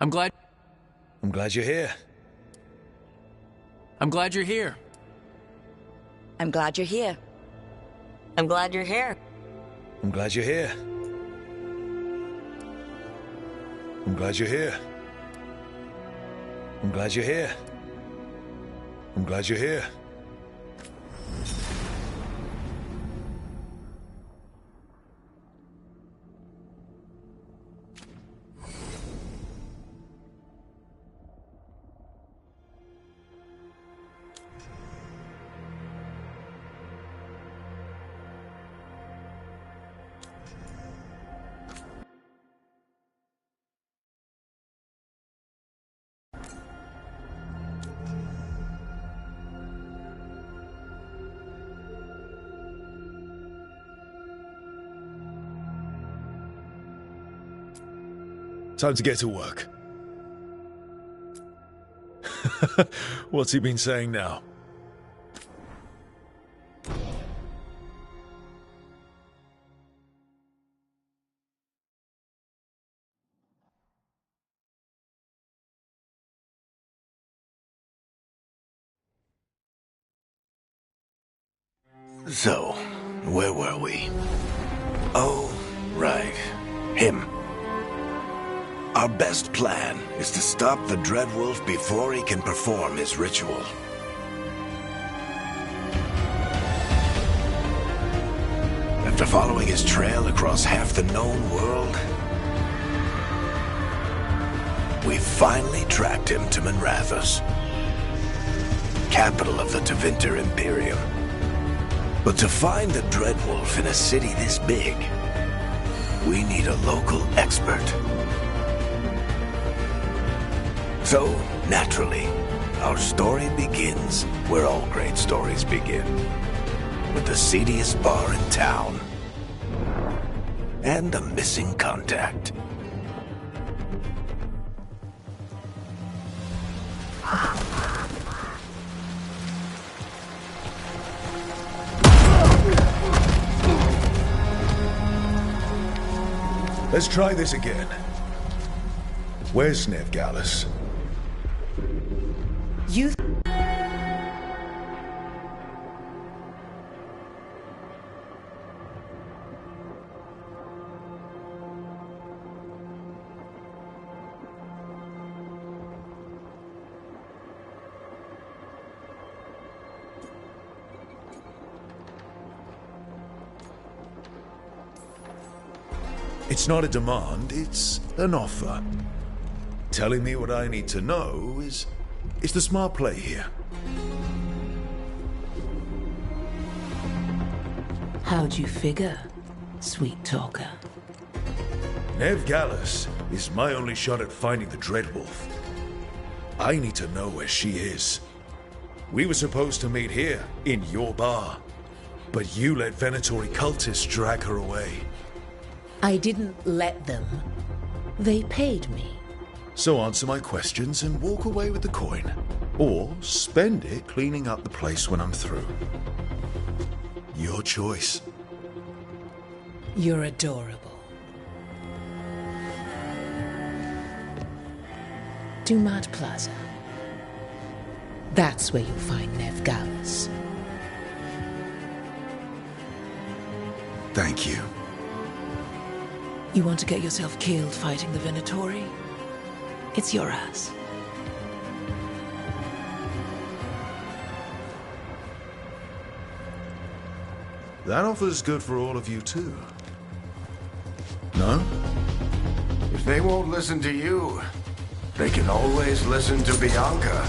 I'm glad you're here. I'm glad you're here. I'm glad you're here. I'm glad you're here. I'm glad you're here. I'm glad you're here. I'm glad you're here. I'm glad you're here. Time to get to work. What's he been saying now? So, where were we? Oh, right. Him. Our best plan is to stop the Dreadwolf before he can perform his ritual. After following his trail across half the known world, we finally tracked him to Minrathous, capital of the Tevinter Imperium. But to find the Dreadwolf in a city this big, we need a local expert. So, naturally, our story begins where all great stories begin. With the seediest bar in town. And a missing contact. Let's try this again. Where's Nev Gallus? You... It's not a demand, it's an offer. Telling me what I need to know is the smart play here. How'd you figure, sweet talker? Nev Gallus is my only shot at finding the Dreadwolf. I need to know where she is. We were supposed to meet here, in your bar. But you let Venatori cultists drag her away. I didn't let them. They paid me. So answer my questions and walk away with the coin. Or spend it cleaning up the place when I'm through. Your choice. You're adorable. Dumat Plaza. That's where you'll find Nev Gallus. Thank you. You want to get yourself killed fighting the Venatori? It's your ass. That offer's good for all of you too. No? If they won't listen to you, they can always listen to Bianca.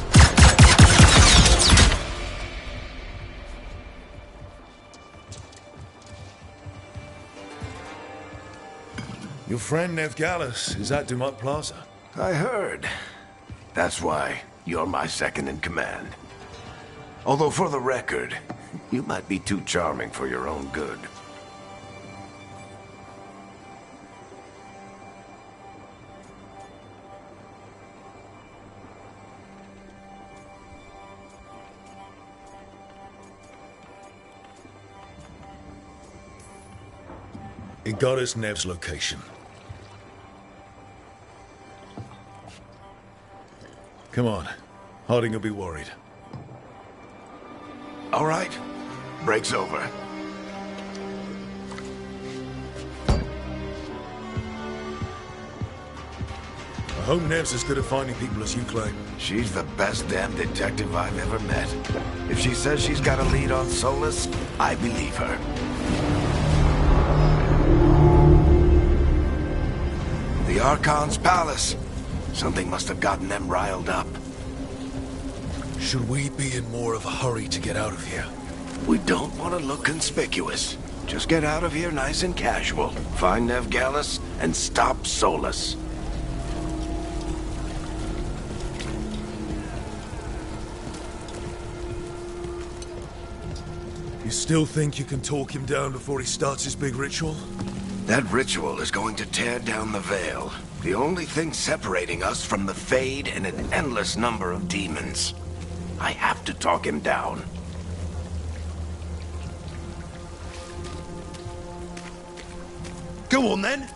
Your friend Nev Gallus is at Dumat Plaza. I heard. That's why you're my second in command. Although for the record, you might be too charming for your own good. It got us Nev's location. Come on. Harding will be worried. All right. Break's over. I hope Nev's as good at finding people as you claim. She's the best damn detective I've ever met. If she says she's got a lead on Solus, I believe her. The Archon's palace. Something must have gotten them riled up. Should we be in more of a hurry to get out of here? We don't want to look conspicuous. Just get out of here nice and casual. Find Nev Gallus and stop Solus. You still think you can talk him down before he starts his big ritual? That ritual is going to tear down the Veil. The only thing separating us from the Fade and an endless number of demons. I have to talk him down. Go on then!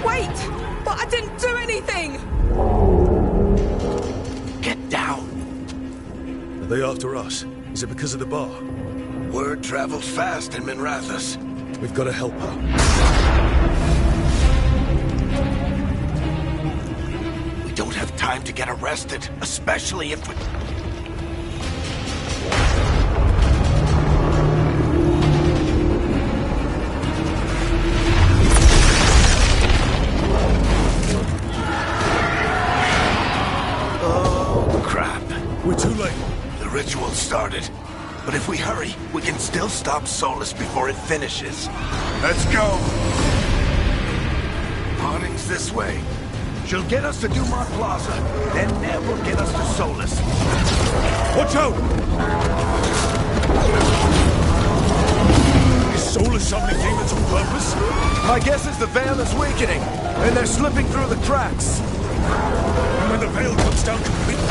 Wait! But I didn't do anything! Get down. Are they after us? Is it because of the bar? Word travels fast in Minrathous. We've got to help her. We don't have time to get arrested, especially if we... Oh, crap. We're too late. The ritual started. But if we hurry, we can still stop Solus before it finishes. Let's go! Harding's this way. She'll get us to Dumont Plaza. Then Nev will get us to Solus. Watch out! Is Solus summoning demons on purpose? My guess is the Veil is weakening, and they're slipping through the cracks. And when the veil comes down completely,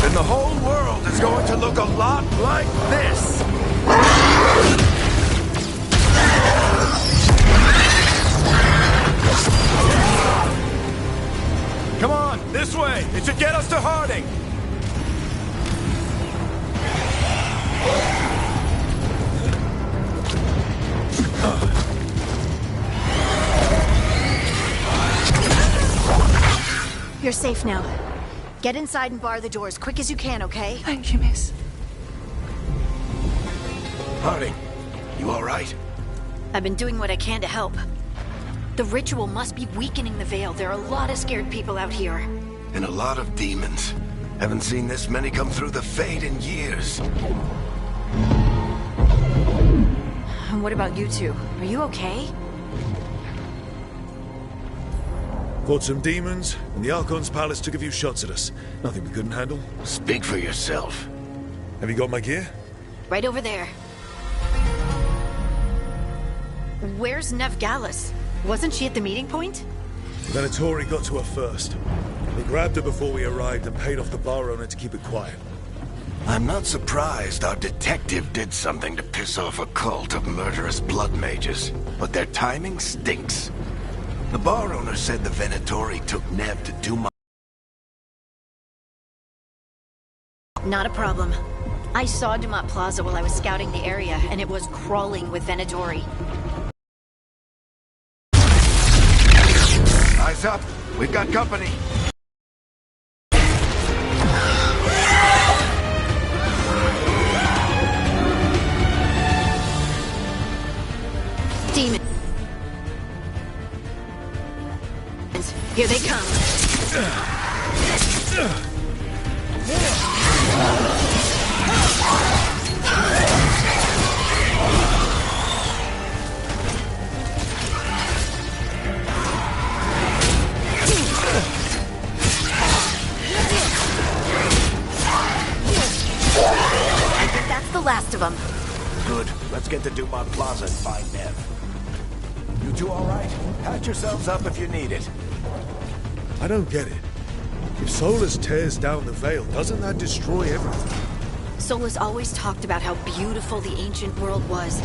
Then the whole world is going to look a lot like this. Come on, this way. It should get us to Harding. You're safe now. Get inside and bar the door as quick as you can, okay? Thank you, miss. Harding, you all right? I've been doing what I can to help. The ritual must be weakening the Veil. There are a lot of scared people out here. And a lot of demons. Haven't seen this many come through the Fade in years. And what about you two? Are you okay? fought some demons, and the Archon's palace took a few shots at us. Nothing we couldn't handle. Speak for yourself. Have you got my gear? Right over there. Where's Nev Gallus? Wasn't she at the meeting point? Venatori got to her first. We grabbed her before we arrived and paid off the bar owner to keep it quiet. I'm not surprised our detective did something to piss off a cult of murderous blood mages, but their timing stinks. The bar owner said the Venatori took Nev to Dumont. Not a problem. I saw Dumont Plaza while I was scouting the area, and it was crawling with Venatori. Eyes up! We've got company! Demons. Here they come. I think that's the last of them. Good. Let's get to Dumont Plaza and find Nev. You two all right? Patch yourselves up if you need it. I don't get it. If Solus tears down the Veil, doesn't that destroy everything? Solus always talked about how beautiful the ancient world was.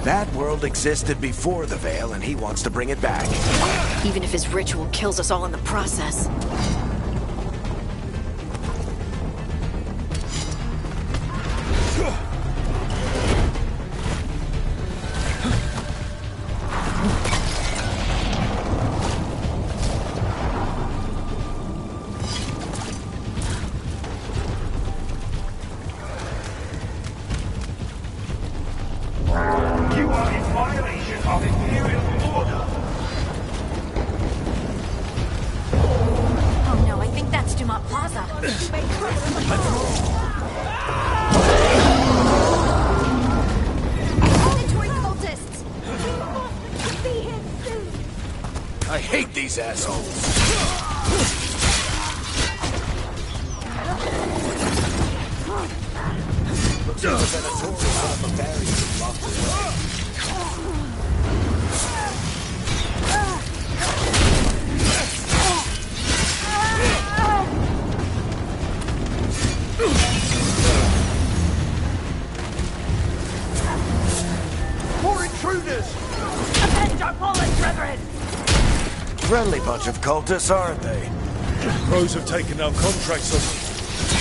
That world existed before the Veil, and he wants to bring it back. Even if his ritual kills us all in the process. You are in violation of Imperial order. Oh no, I think that's Dumont Plaza. Inventory cultists! Be here soon! I hate these assholes. Looks like the Venatori set up a barrier to block the way. More intruders! Avenge our fallen brethren! Friendly bunch of cultists, aren't they? Crows have taken our contracts on them.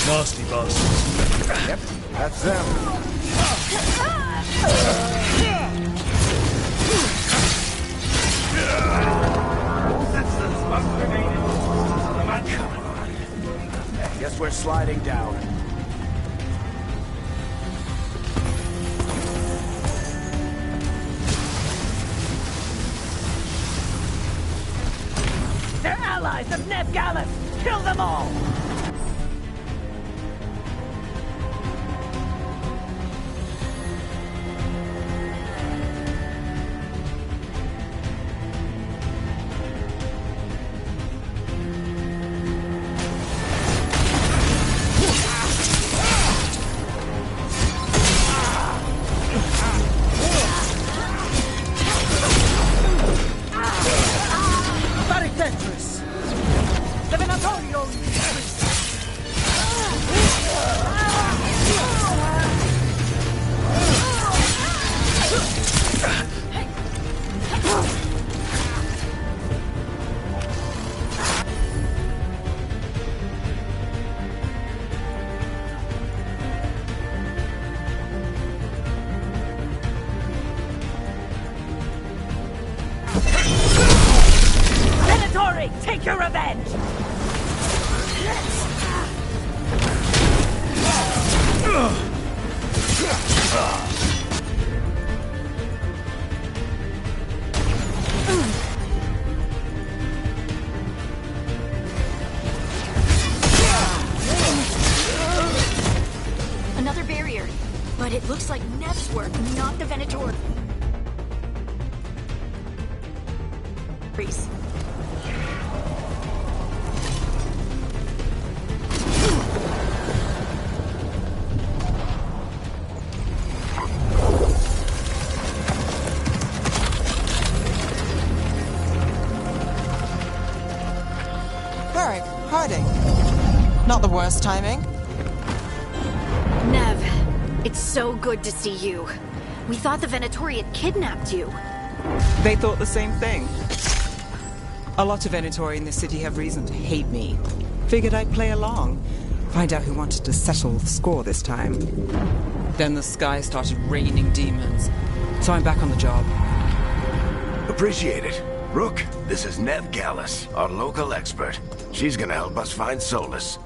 Nasty bastards. Yep, that's them. Citizens must remain in the mansion. Guess we're sliding down. They're allies of Nev Gallus! Kill them all! Baricentris! The Venatorium! Venatori, take your revenge! Another barrier. But it looks like Nev's work, not the Venator. Freeze. Varric, Harding. Not the worst timing. Nev, it's so good to see you. We thought the Venatori had kidnapped you. They thought the same thing. A lot of Venatori in this city have reason to hate me. Figured I'd play along. Find out who wanted to settle the score this time. Then the sky started raining demons. So I'm back on the job. Appreciate it. Rook, this is Nev Gallus, our local expert. She's gonna help us find Solus.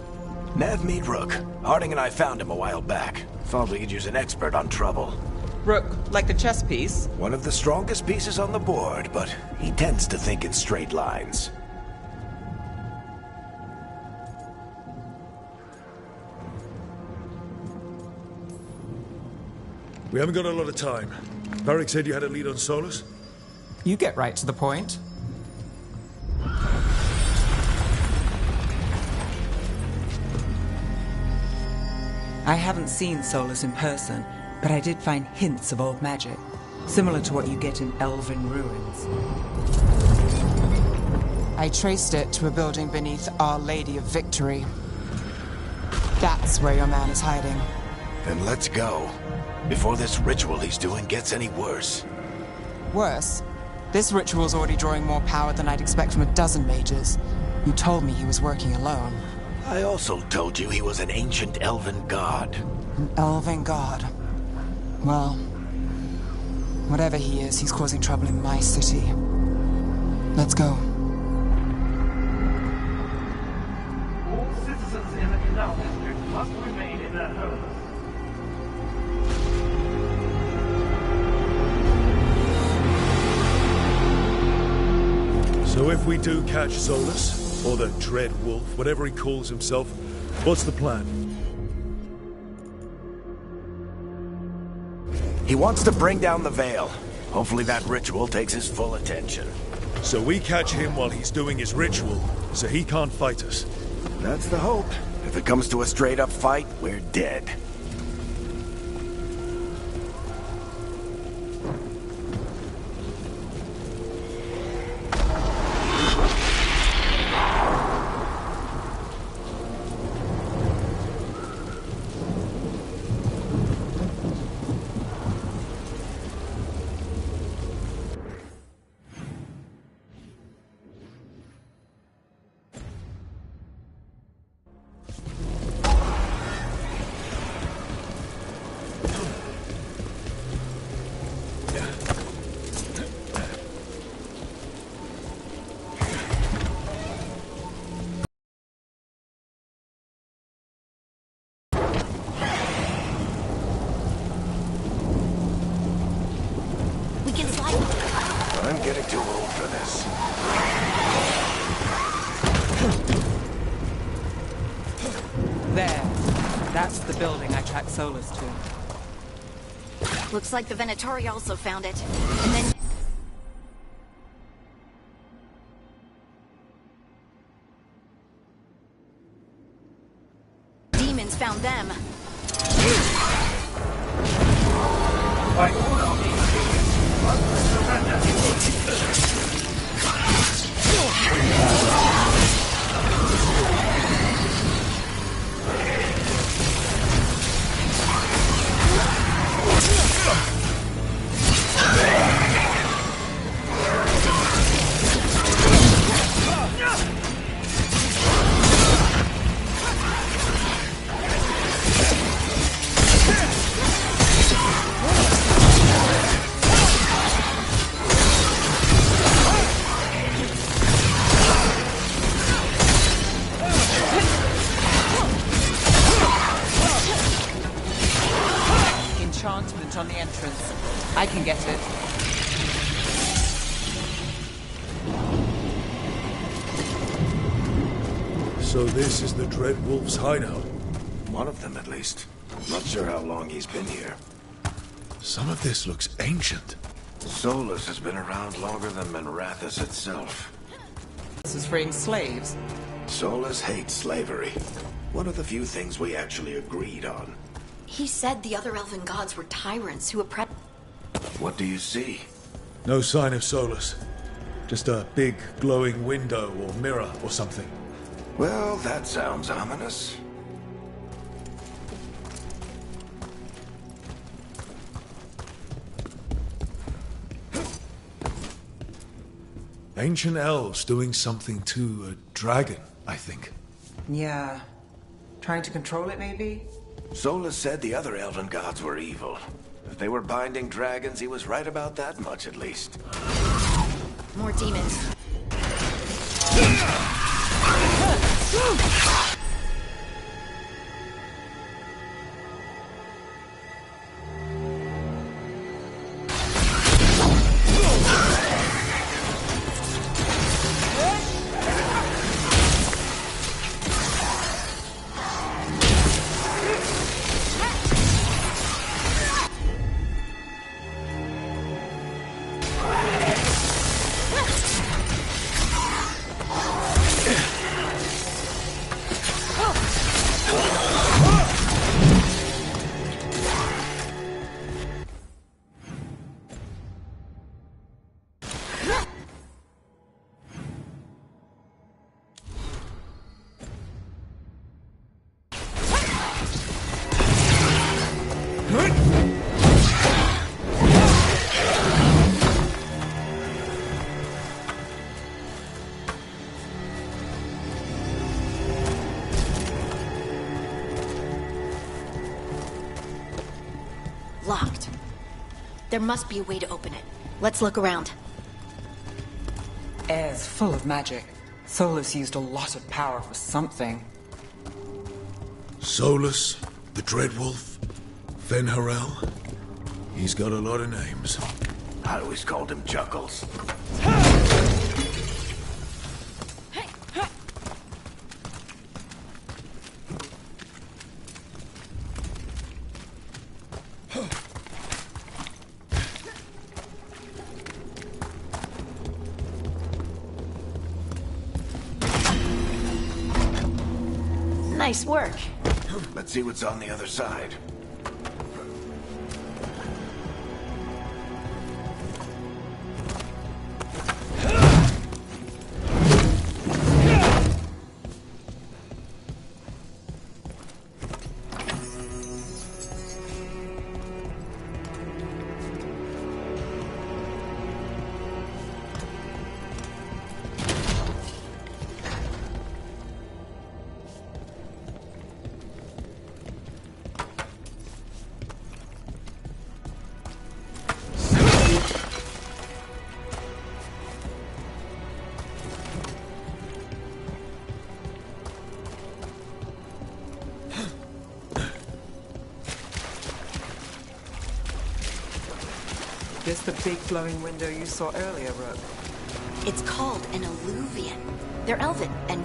Nev, meet Rook. Harding and I found him a while back. Thought we could use an expert on trouble. Rook, like the chess piece? One of the strongest pieces on the board, but he tends to think in straight lines. We haven't got a lot of time. Varric said you had a lead on Solus? You get right to the point. I haven't seen Solus in person, but I did find hints of old magic, similar to what you get in elven ruins. I traced it to a building beneath Our Lady of Victory. That's where your man is hiding. And let's go. Before this ritual he's doing gets any worse. Worse, this ritual's already drawing more power than I'd expect from a dozen mages. You told me he was working alone. I also told you he was an ancient elven god. An elven god. Well, whatever he is, he's causing trouble in my city. Let's go. All citizens in the Canal District must remain in their homes. So if we do catch Solus, or the Dread Wolf, whatever he calls himself, what's the plan? He wants to bring down the Veil. Hopefully that ritual takes his full attention. So we catch him while he's doing his ritual, so he can't fight us. That's the hope. If it comes to a straight-up fight, we're dead. We can slide. I'm getting too old for this. There. That's the building I tracked Solus to. Looks like the Venatori also found it. And then... demons found them. By order of the Imperium, must surrender. Enchantment on the entrance. I can get it. So this is the Dread Wolf's hideout. One of them, at least. Not sure how long he's been here. Some of this looks ancient. Solus has been around longer than Minrathous itself. This is freeing slaves. Solus hates slavery. One of the few things we actually agreed on. He said the other elven gods were tyrants who oppressed... What do you see? No sign of Solus. Just a big glowing window or mirror or something. Well, that sounds ominous. Ancient elves doing something to a dragon, I think. Yeah. Trying to control it, maybe? Solus said the other elven gods were evil. If they were binding dragons, he was right about that much, at least. More demons. There must be a way to open it. Let's look around. Air's full of magic. Solus used a lot of power for something. Solus, the Dreadwolf, Fen'Harel. He's got a lot of names. I always called him Chuckles. Nice work. Let's see what's on the other side. This the big glowing window you saw earlier, Rook? It's called an alluvian. They're elven and...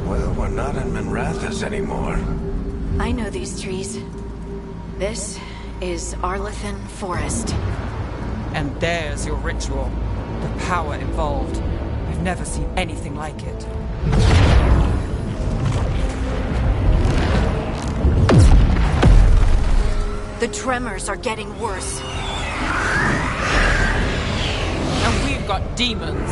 Well, we're not in Minrathous anymore. I know these trees. This is Arlathan Forest. And there's your ritual. The power involved. I've never seen anything like it. The tremors are getting worse. And we've got demons.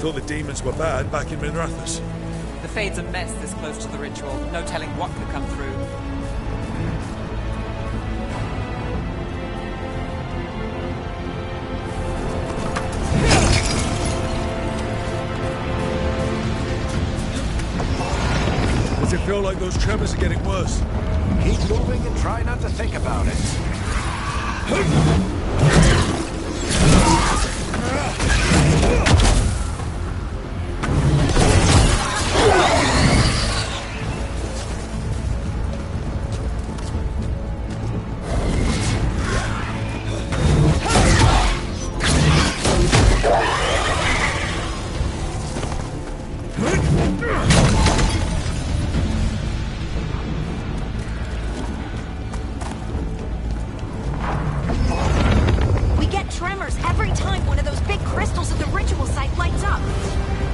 thought the demons were bad back in Minrathous. The Fade's a mess this close to the ritual. No telling what could come through. Does it feel like those tremors are getting worse? Keep moving and try not to think about it. We get tremors every time one of those big crystals at the ritual site lights up.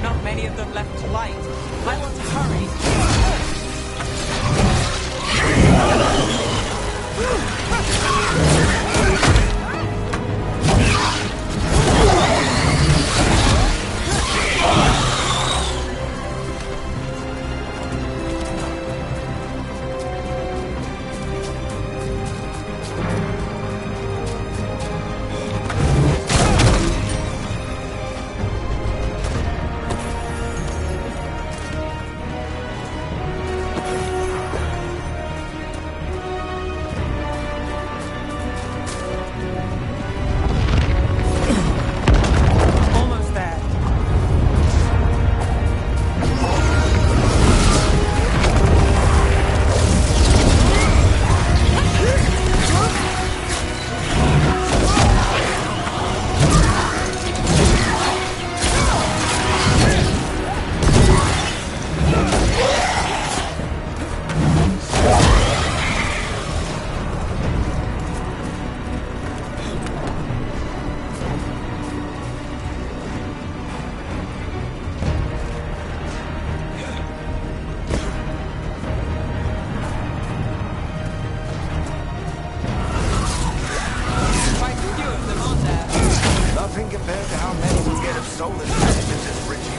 Not many of them left to light. Might want to hurry. Almost there. Quite a few of them, aren't there? Nothing compared to how many we get of Solus finishes this ritual.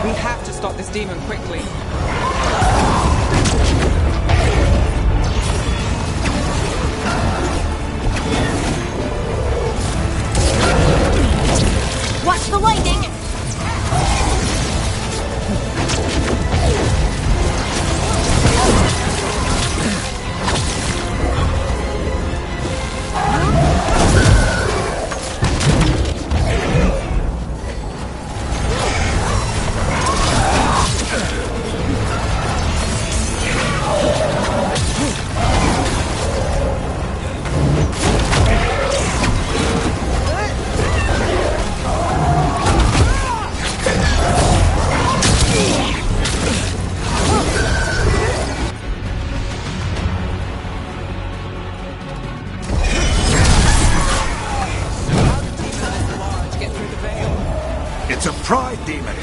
We have to stop this demon quickly. Watch the lightning! To get through the veil. It's a pride demon.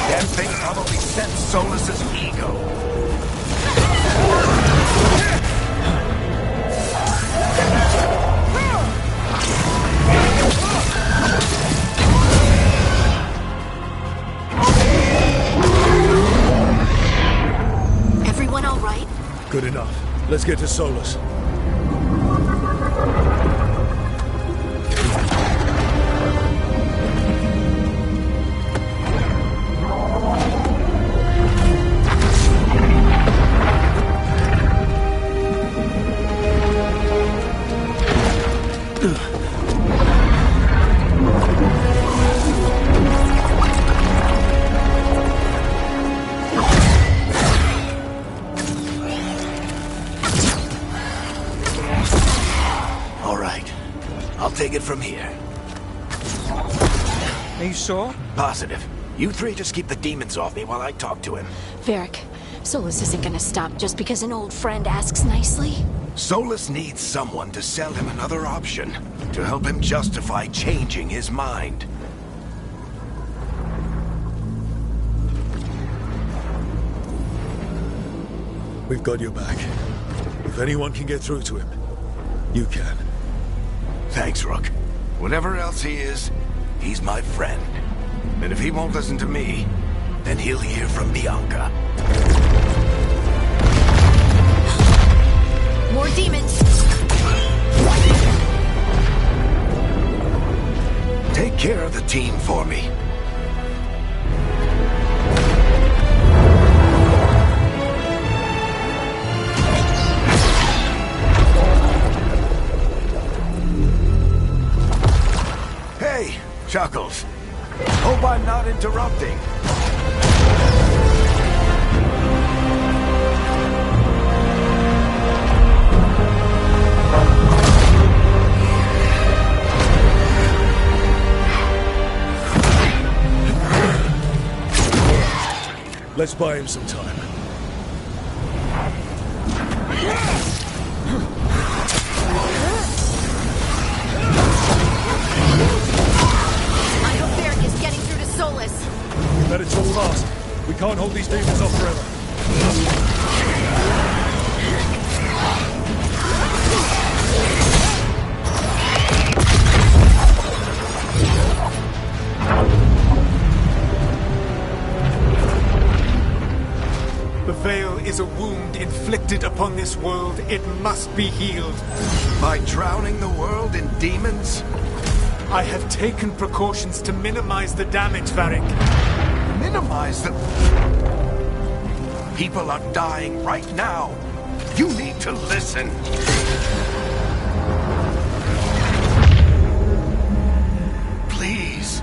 Damn thing probably sensed Solus's ego. Everyone all right? Good enough. Let's get to Solus. sure? Positive. You three just keep the demons off me while I talk to him. Varric, Solus isn't gonna stop just because an old friend asks nicely. Solus needs someone to sell him another option, to help him justify changing his mind. We've got your back. If anyone can get through to him, you can. Thanks, Rook. Whatever else he is, he's my friend. And if he won't listen to me, then he'll hear from Bianca. More demons! Take care of the team for me. Hey, Chuckles. Hope I'm not interrupting. Let's buy him some time. I hope Varric is getting through to Solus. We better talk fast. We can't hold these demons off forever. The Veil is a wound inflicted upon this world. It must be healed. By drowning the world in demons? I have taken precautions to minimize the damage, Varric. Minimize the... People are dying right now. You need to listen. Please.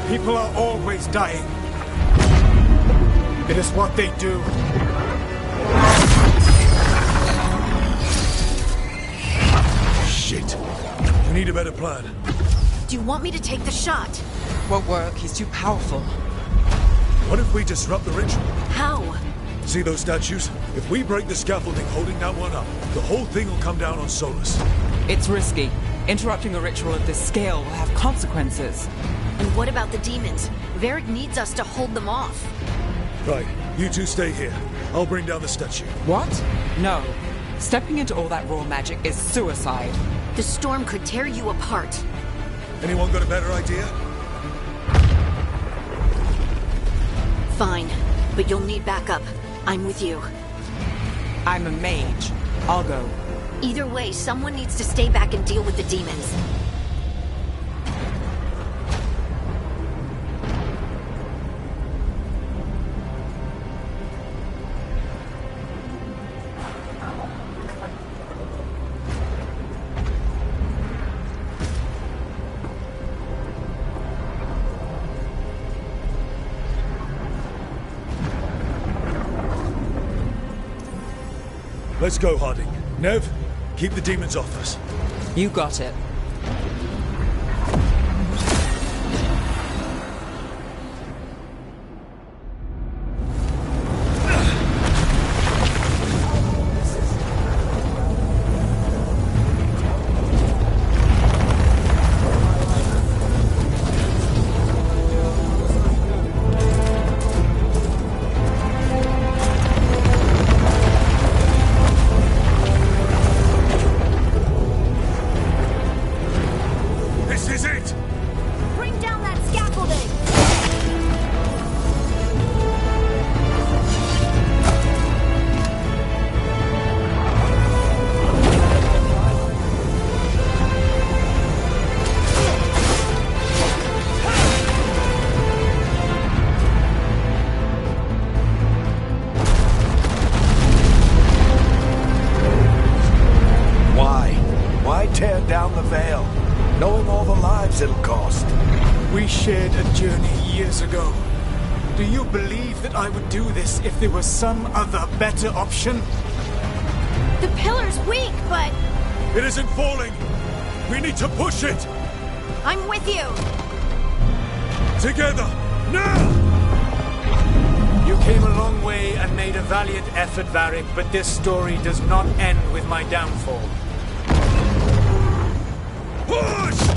People are always dying. It is what they do. Shit. We need a better plan. Do you want me to take the shot? Won't work. He's too powerful. What if we disrupt the ritual? How? See those statues? If we break the scaffolding holding that one up, the whole thing will come down on Solus. It's risky. Interrupting a ritual of this scale will have consequences. And what about the demons? Varric needs us to hold them off. Right, you two stay here. I'll bring down the statue. What? No. Stepping into all that raw magic is suicide. The storm could tear you apart. Anyone got a better idea? Fine, but you'll need backup. I'm with you. I'm a mage. I'll go. Either way, someone needs to stay back and deal with the demons. Let's go, Harding. Nev, keep the demons off us. You got it. tear down the Veil, knowing all the lives it'll cost. We shared a journey years ago. Do you believe that I would do this if there was some other better option? The pillar's weak, but It isn't falling! We need to push it! I'm with you! Together! Now! You came a long way and made a valiant effort, Varric, but this story does not end with my downfall. Push!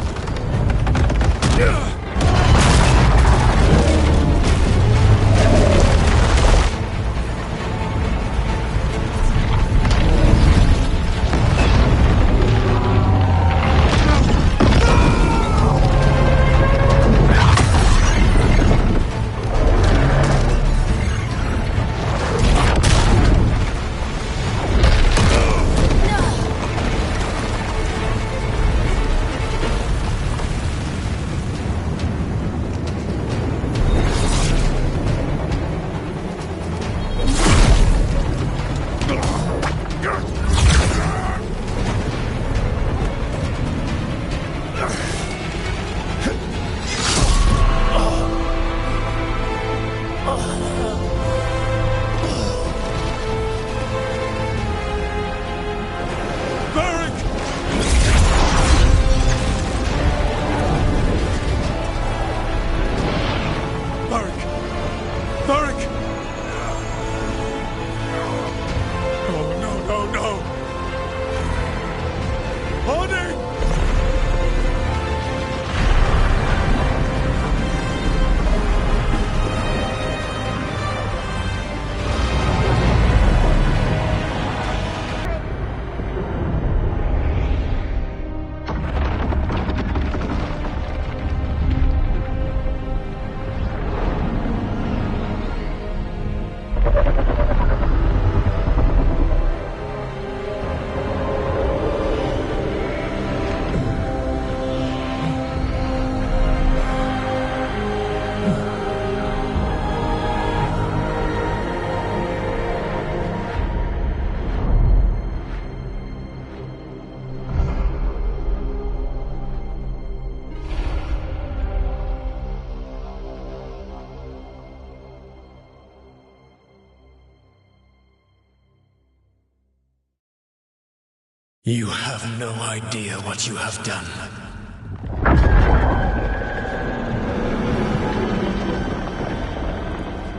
You have no idea what you have done.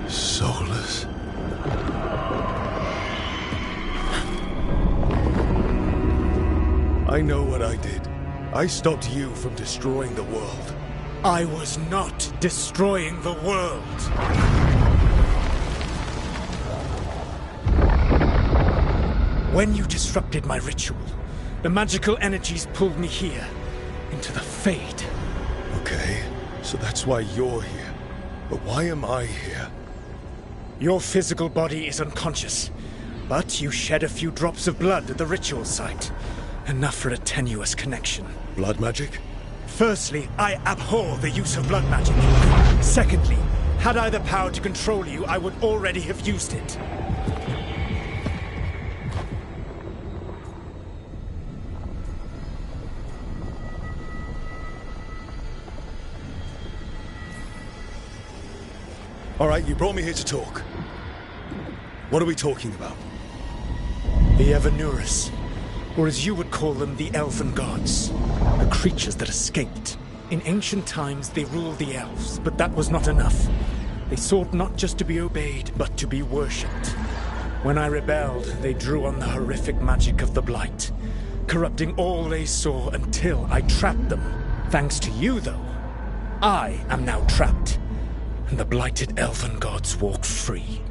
Soulless. I know what I did. I stopped you from destroying the world. I was not destroying the world. When you disrupted my ritual, the magical energies pulled me here, into the Fade. Okay, so that's why you're here. But why am I here? Your physical body is unconscious, but you shed a few drops of blood at the ritual site. Enough for a tenuous connection. Blood magic? Firstly, I abhor the use of blood magic. Secondly, had I the power to control you, I would already have used it. All right, you brought me here to talk. What are we talking about? The Evanurus, or as you would call them, the Elven Gods. The creatures that escaped. In ancient times, they ruled the elves, but that was not enough. They sought not just to be obeyed, but to be worshipped. When I rebelled, they drew on the horrific magic of the Blight, corrupting all they saw until I trapped them. Thanks to you, though, I am now trapped, and the blighted Elven Gods walk free.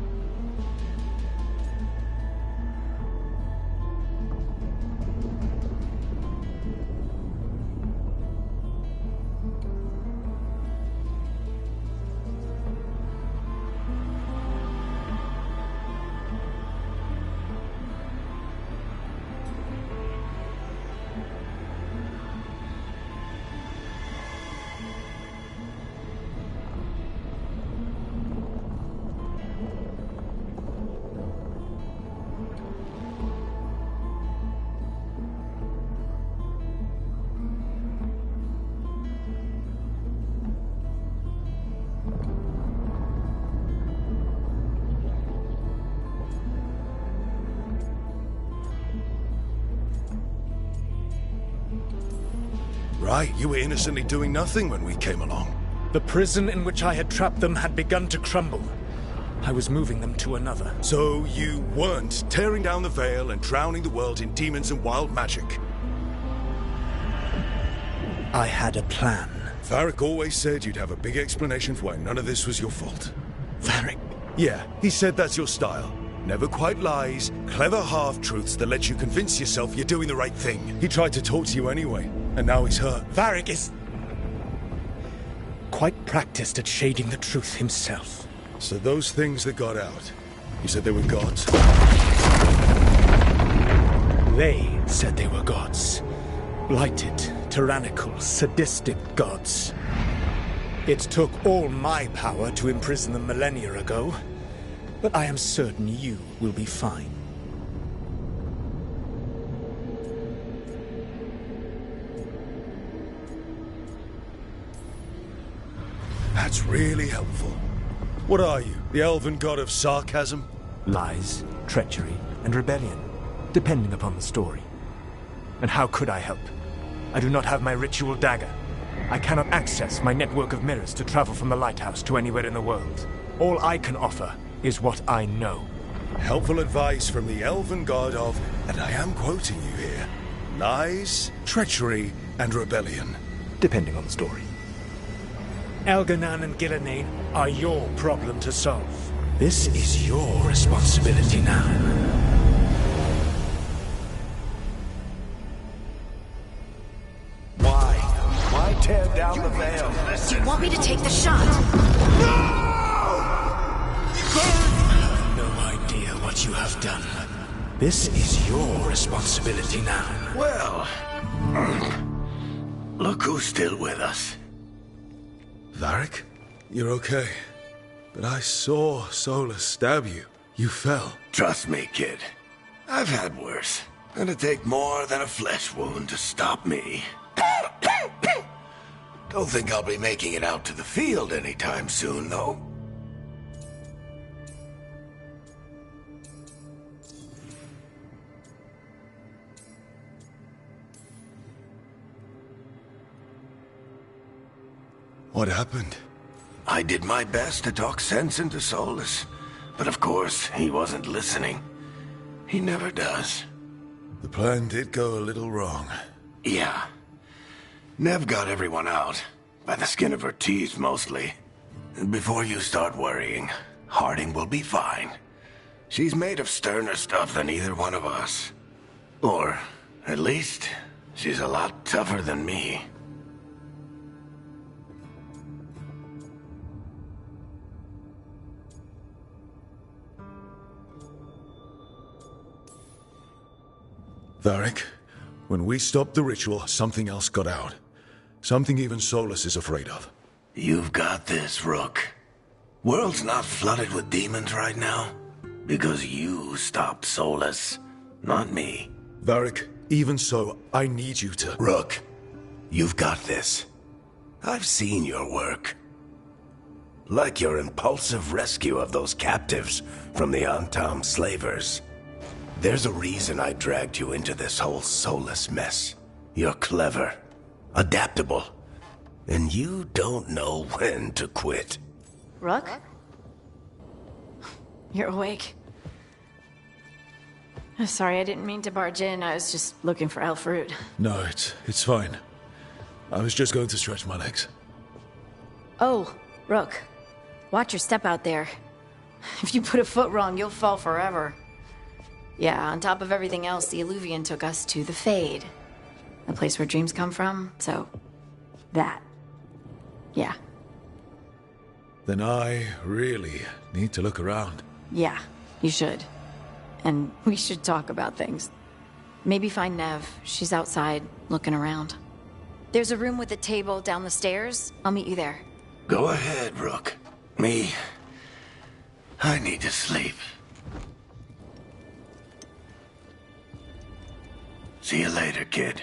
Right, you were innocently doing nothing when we came along. The prison in which I had trapped them had begun to crumble. I was moving them to another. So you weren't tearing down the veil and drowning the world in demons and wild magic? I had a plan. Varric always said you'd have a big explanation for why none of this was your fault. Varric? Yeah, he said that's your style. Never quite lies, clever half-truths that let you convince yourself you're doing the right thing. He tried to talk to you anyway, and now he's hurt. Varric is quite practiced at shading the truth himself. So those things that got out, you said they were gods? They said they were gods. Blighted, tyrannical, sadistic gods. It took all my power to imprison them millennia ago, but I am certain you will be fine. That's really helpful. What are you, the elven god of sarcasm? Lies, treachery, and rebellion, depending upon the story. And how could I help? I do not have my ritual dagger. I cannot access my network of mirrors to travel from the lighthouse to anywhere in the world. All I can offer is what I know. Helpful advice from the elven god of, and I am quoting you here, lies, treachery, and rebellion. Depending on the story. Elganan and Gillenane are your problem to solve. This is your responsibility now. Why tear down the veil? Do you want me to take the shot? You have no idea what you have done. This is your responsibility now. Well, look who's still with us. Varric? You're okay. But I saw Solus stab you. You fell. Trust me, kid. I've had worse. It'd take more than a flesh wound to stop me. Don't think I'll be making it out to the field anytime soon, though. What happened? I did my best to talk sense into Solus, but of course, he wasn't listening. He never does. The plan did go a little wrong. Yeah. Nev got everyone out, by the skin of her teeth mostly. Before you start worrying, Harding will be fine. She's made of sterner stuff than either one of us. Or, at least, she's a lot tougher than me. Varric, when we stopped the ritual, something else got out. Something even Solus is afraid of. You've got this, Rook. World's not flooded with demons right now. Because you stopped Solus, not me. Varric, even so, I need you to... Rook, you've got this. I've seen your work. Like your impulsive rescue of those captives from the Antam slavers. There's a reason I dragged you into this whole Solus mess. You're clever, adaptable, and you don't know when to quit. Rook? You're awake. Sorry, I didn't mean to barge in. I was just looking for Elfroot. No, it's fine. I was just going to stretch my legs. Oh, Rook. Watch your step out there. If you put a foot wrong, you'll fall forever. Yeah, on top of everything else, the Illuvian took us to the Fade. The place where dreams come from, so... that. Yeah. Then I really need to look around. Yeah, you should. And we should talk about things. Maybe find Nev. She's outside, looking around. There's a room with a table down the stairs. I'll meet you there. Go ahead, Rook. Me... I need to sleep. See you later, kid.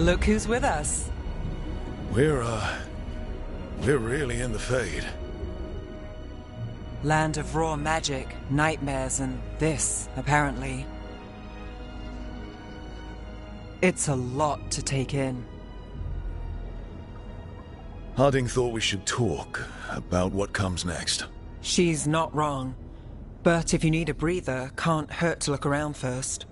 Look who's with us. We're really in the Fade. Land of raw magic, nightmares, and this, apparently. It's a lot to take in. Harding thought we should talk about what comes next. She's not wrong. But if you need a breather, can't hurt to look around first.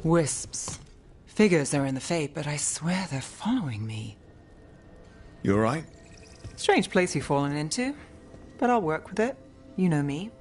Wisps. Figures are in the Fade, but I swear they're following me. You alright? Strange place you've fallen into, but I'll work with it. You know me.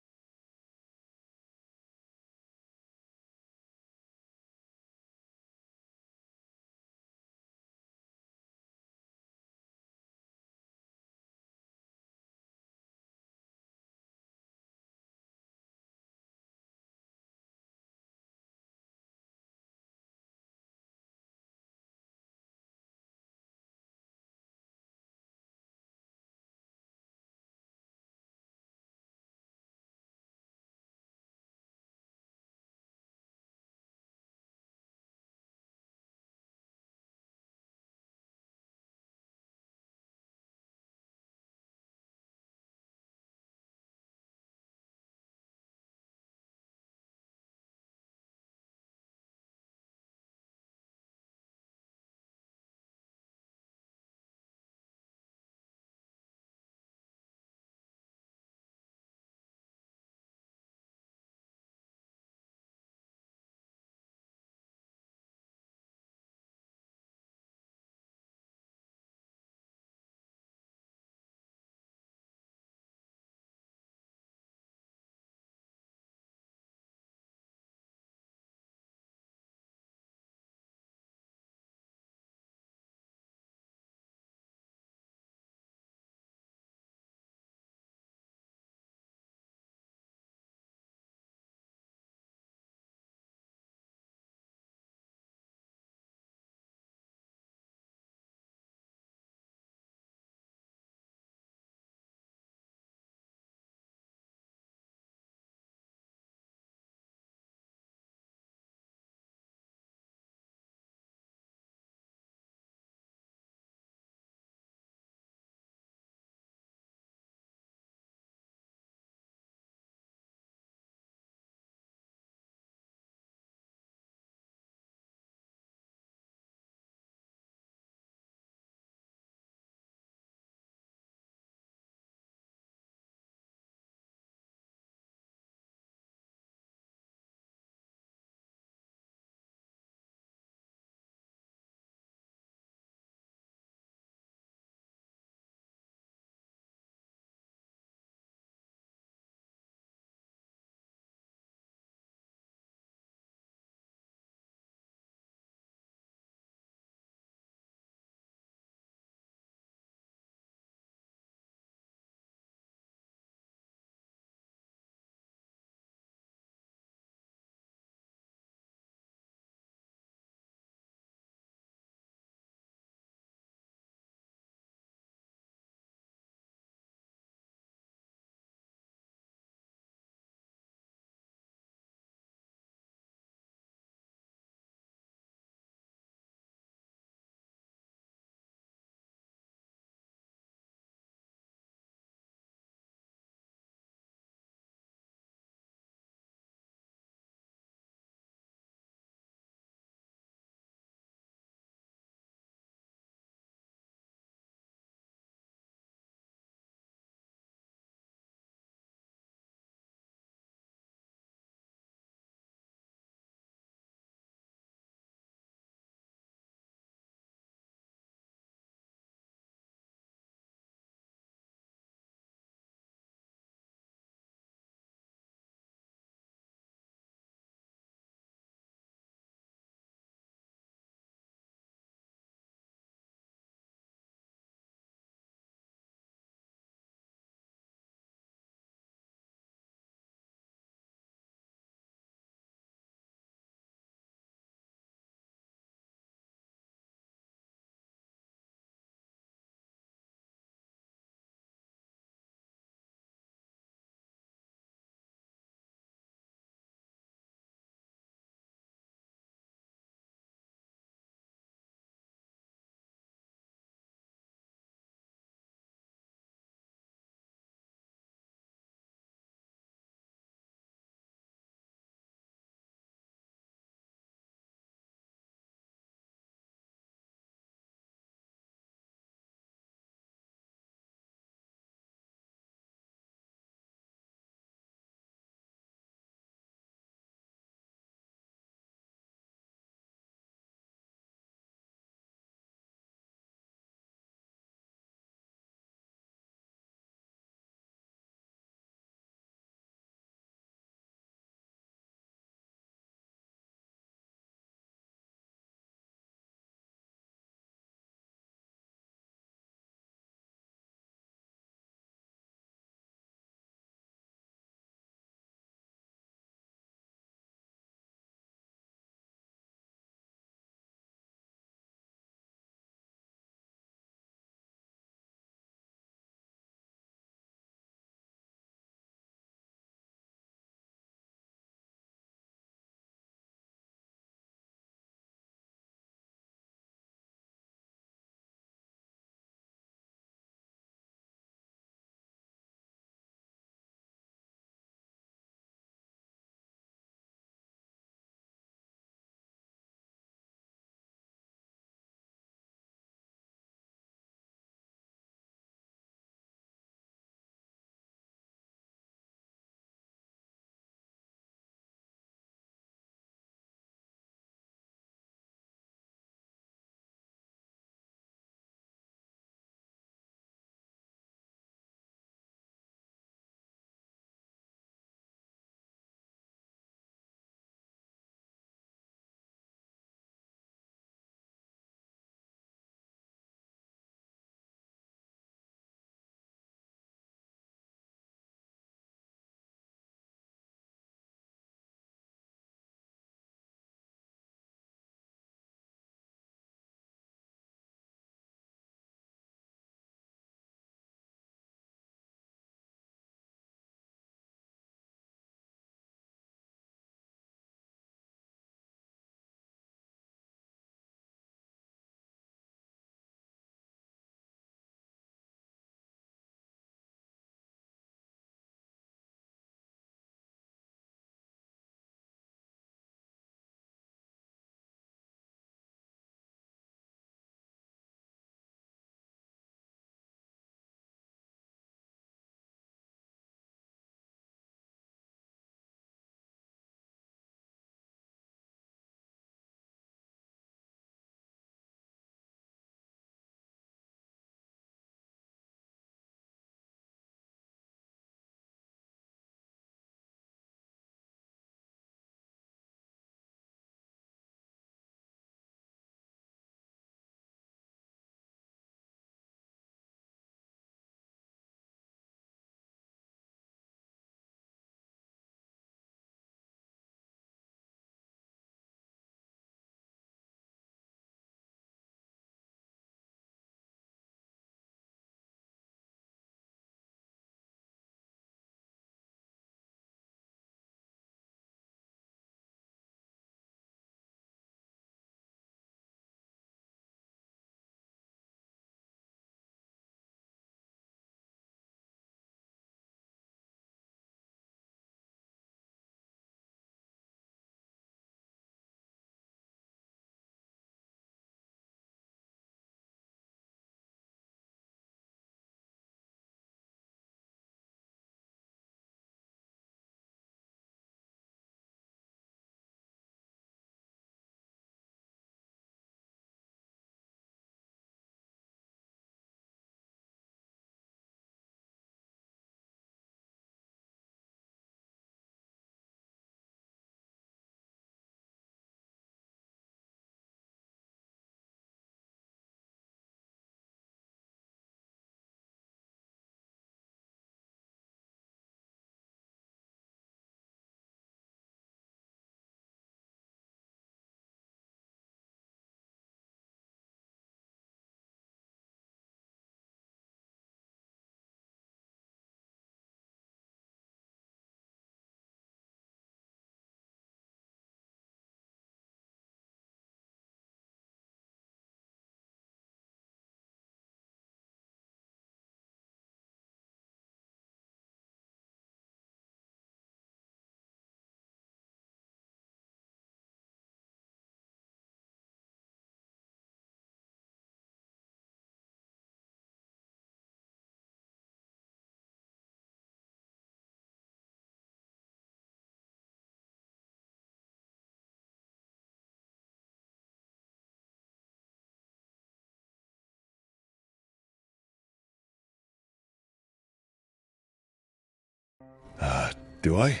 Do I?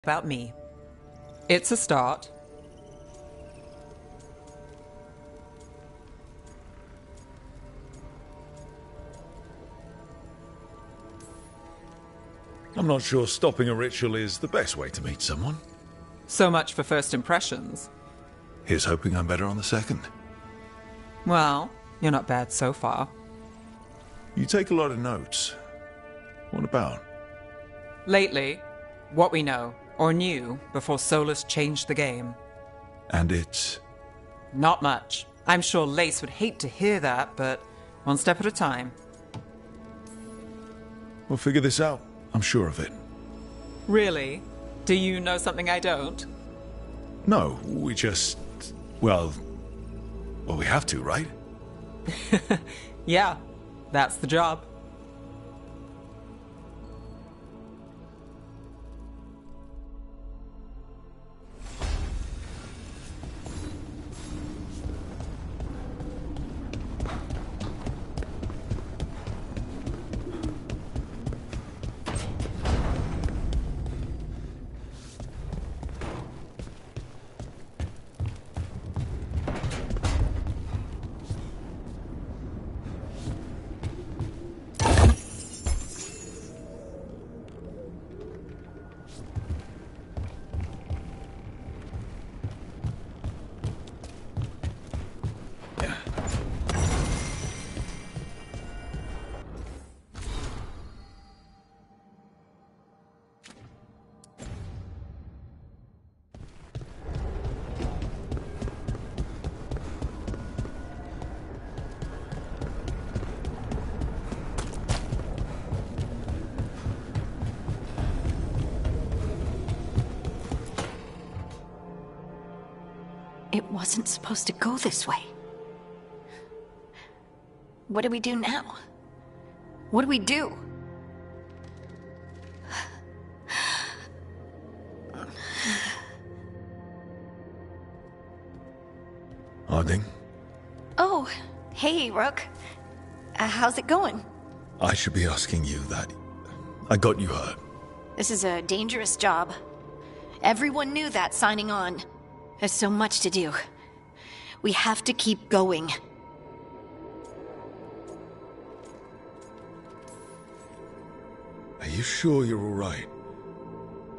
About me. It's a start. I'm not sure stopping a ritual is the best way to meet someone. So much for first impressions. Here's hoping I'm better on the second. Well, you're not bad so far. You take a lot of notes. What about? Lately, what we know, or knew, before Solus changed the game. And it's... Not much. I'm sure Lace would hate to hear that, but one step at a time. We'll figure this out. I'm sure of it. Really? Do you know something I don't? No, we just... Well, we have to, right? Yeah, that's the job. It wasn't supposed to go this way. What do we do now? What do we do? Harding? Oh, hey, Rook. How's it going? I should be asking you that. I got you hurt. This is a dangerous job. Everyone knew that signing on. There's so much to do. We have to keep going. Are you sure you're all right?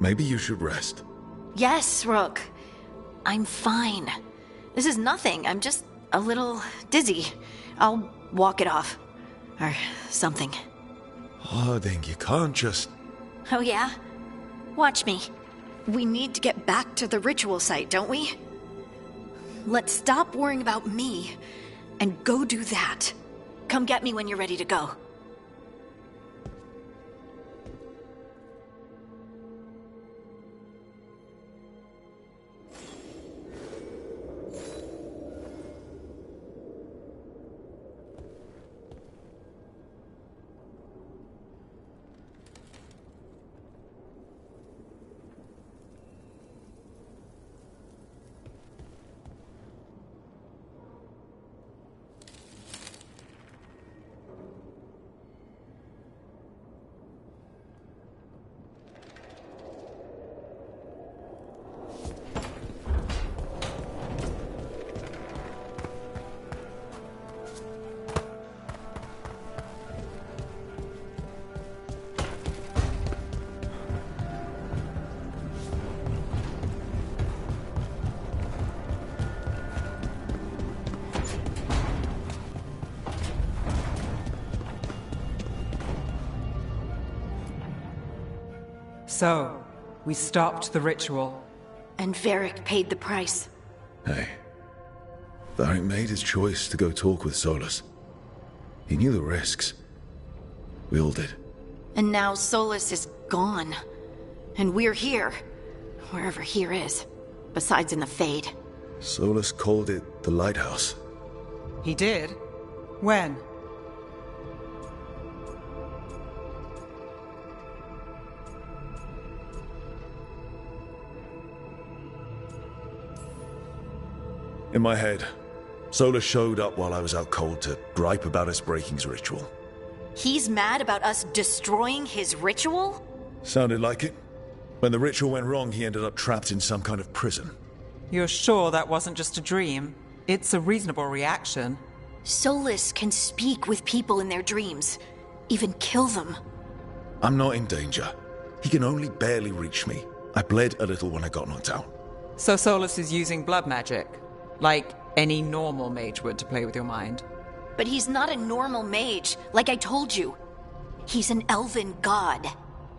Maybe you should rest. Yes, Rook. I'm fine. This is nothing. I'm just a little dizzy. I'll walk it off. Or something. Harding, you can't just... Oh yeah? Watch me. We need to get back to the ritual site, don't we? Let's stop worrying about me and go do that. Come get me when you're ready to go. So, we stopped the ritual. And Varric paid the price. Hey. Varric made his choice to go talk with Solus. He knew the risks. We all did. And now Solus is gone. And we're here. Wherever here is. Besides in the Fade. Solus called it the Lighthouse. He did? When? In my head, Solus showed up while I was out cold to gripe about us breaking his ritual. He's mad about us destroying his ritual? Sounded like it. When the ritual went wrong, he ended up trapped in some kind of prison. You're sure that wasn't just a dream? It's a reasonable reaction. Solus can speak with people in their dreams, even kill them. I'm not in danger. He can only barely reach me. I bled a little when I got knocked out. So Solus is using blood magic, like any normal mage would to play with your mind. But he's not a normal mage, like I told you. He's an elven god.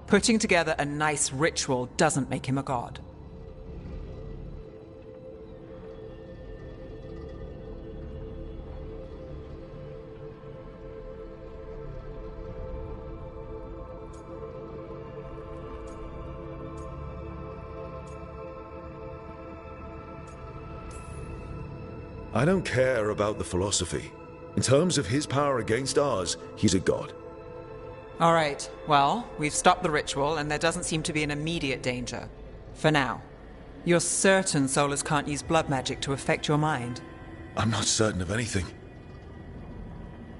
Putting together a nice ritual doesn't make him a god. I don't care about the philosophy. In terms of his power against ours, he's a god. All right, well, we've stopped the ritual, and there doesn't seem to be an immediate danger. For now. You're certain Solus can't use blood magic to affect your mind? I'm not certain of anything.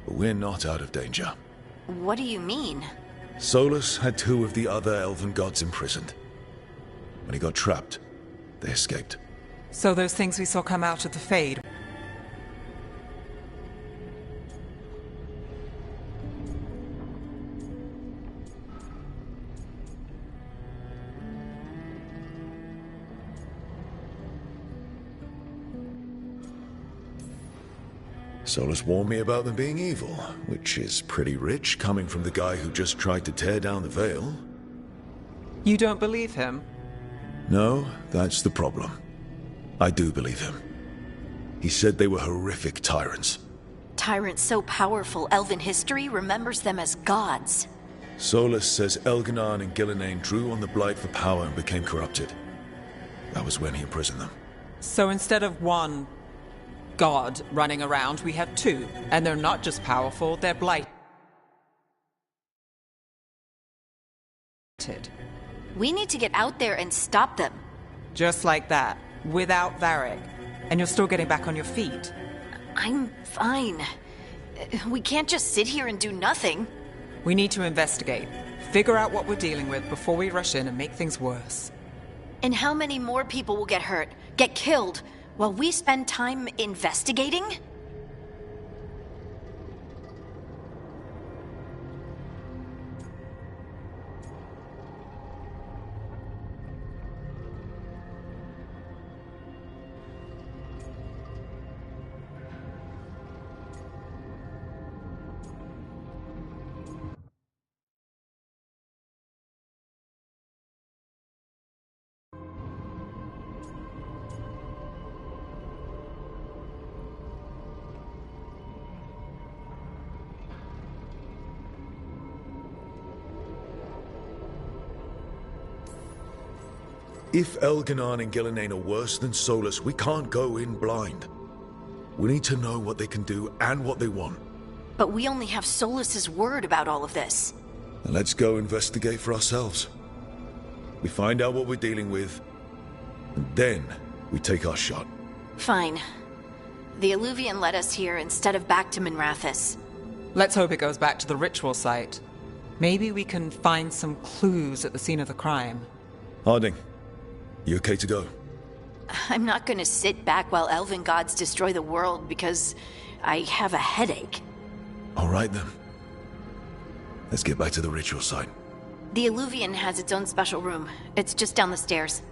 But we're not out of danger. What do you mean? Solus had 2 of the other elven gods imprisoned. When he got trapped, they escaped. So those things we saw come out of the Fade. Solus warned me about them being evil, which is pretty rich coming from the guy who just tried to tear down the veil. You don't believe him? No, that's the problem. I do believe him. He said they were horrific tyrants. Tyrants so powerful, elven history remembers them as gods. Solus says Elganon and Gillenane drew on the Blight for power and became corrupted. That was when he imprisoned them. So instead of one god running around, we have 2. And they're not just powerful, they're blighted. We need to get out there and stop them. Just like that, without Varric. And you're still getting back on your feet. I'm fine. We can't just sit here and do nothing. We need to investigate. Figure out what we're dealing with before we rush in and make things worse. And how many more people will get hurt, get killed, while we spend time investigating? If Elganon and Gillenane are worse than Solus, we can't go in blind. We need to know what they can do and what they want. But we only have Solus's word about all of this. Then let's go investigate for ourselves. We find out what we're dealing with, and then we take our shot. Fine. The Eluvian led us here instead of back to Minrathous. Let's hope it goes back to the ritual site. Maybe we can find some clues at the scene of the crime. Harding, you okay to go? I'm not gonna sit back while elven gods destroy the world because I have a headache. All right then. Let's get back to the ritual site. The Eluvian has its own special room. It's just down the stairs.